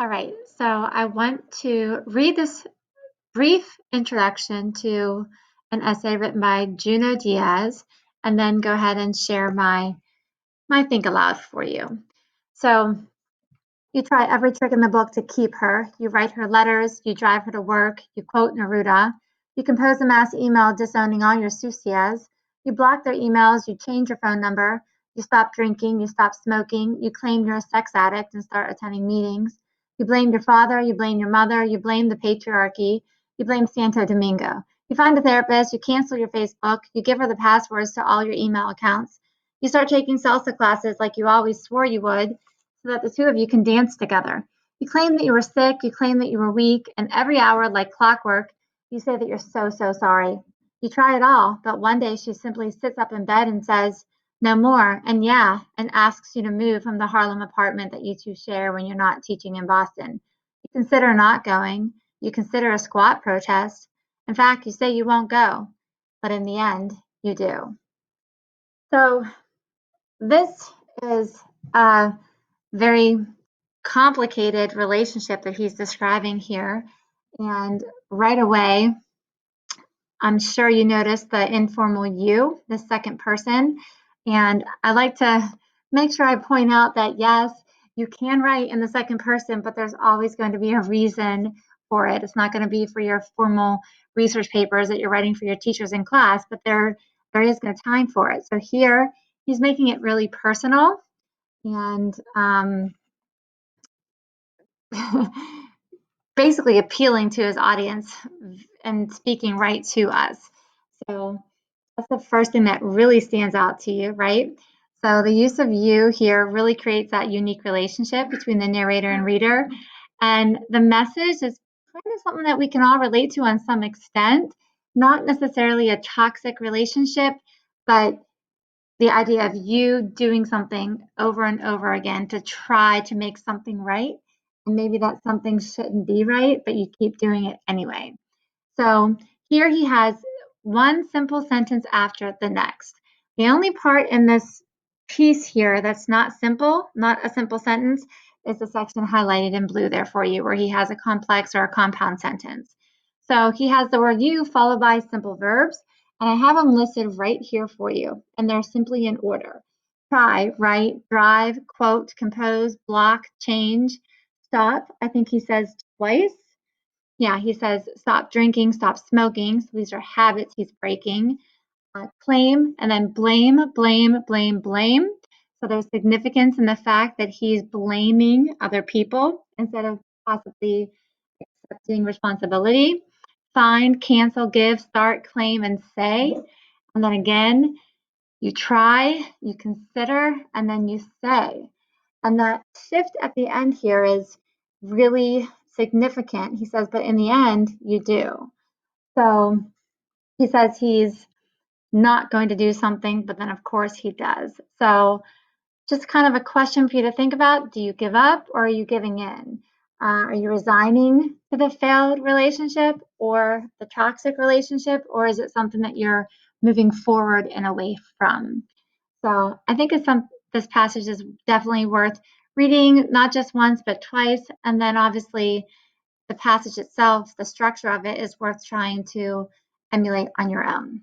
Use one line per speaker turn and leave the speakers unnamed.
All right, so I want to read this brief introduction to an essay written by JUNOT DIAZ, and then go ahead and share my think aloud for you. So you try every trick in the book to keep her. You write her letters, you drive her to work, you quote Neruda, you compose a mass email disowning all your sutias, you block their emails, you change your phone number, you stop drinking, you stop smoking, you claim you're a sex addict and start attending meetings. You blame your father, you blame your mother, you blame the patriarchy, you blame Santo Domingo. You find a therapist, you cancel your Facebook, you give her the passwords to all your email accounts. You start taking salsa classes like you always swore you would, so that the two of you can dance together. You claim that you were sick, you claim that you were weak, and every hour, like clockwork, you say that you're so sorry. You try it all, but one day she simply sits up in bed and says, no more, and asks you to move from the Harlem apartment that you two share when you're not teaching in Boston. You consider not going. You consider a squat protest. In fact, you say you won't go, but in the end, you do. So this is a very complicated relationship that he's describing here. And right away, I'm sure you noticed the informal you, the second person. And I like to make sure I point out that yes, you can write in the second person, but there's always going to be a reason for it. It's not going to be for your formal research papers that you're writing for your teachers in class, but there is a time for it. So here, he's making it really personal and basically appealing to his audience and speaking right to us. So that's the first thing that really stands out to you, right? So the use of you here really creates that unique relationship between the narrator and reader. And the message is kind of something that we can all relate to on some extent, not necessarily a toxic relationship, but the idea of you doing something over and over again to try to make something right. And maybe that something shouldn't be right, but you keep doing it anyway. So here he has one simple sentence after the next. The only part in this piece here that's not simple, not a simple sentence, is the section highlighted in blue there for you, where he has a complex or a compound sentence. So he has the word you followed by simple verbs, and I have them listed right here for you, and they're simply in order. Try, write, drive, quote, compose, block, change, stop. I think he says twice. Yeah, he says stop drinking, stop smoking. So these are habits he's breaking. Claim, and then blame, blame, blame, blame. So there's significance in the fact that he's blaming other people instead of possibly accepting responsibility. Find, cancel, give, start, claim, and say. And then again, you try, you consider, and then you say. And that shift at the end here is really significant. He says, but in the end, you do. So he says he's not going to do something, but then of course he does. So just kind of a question for you to think about. Do you give up or are you giving in? Are you resigning to the failed relationship or the toxic relationship, or is it something that you're moving forward and away from? So I think this passage is definitely worth reading, not just once, but twice. And then obviously the passage itself, the structure of it is worth trying to emulate on your own.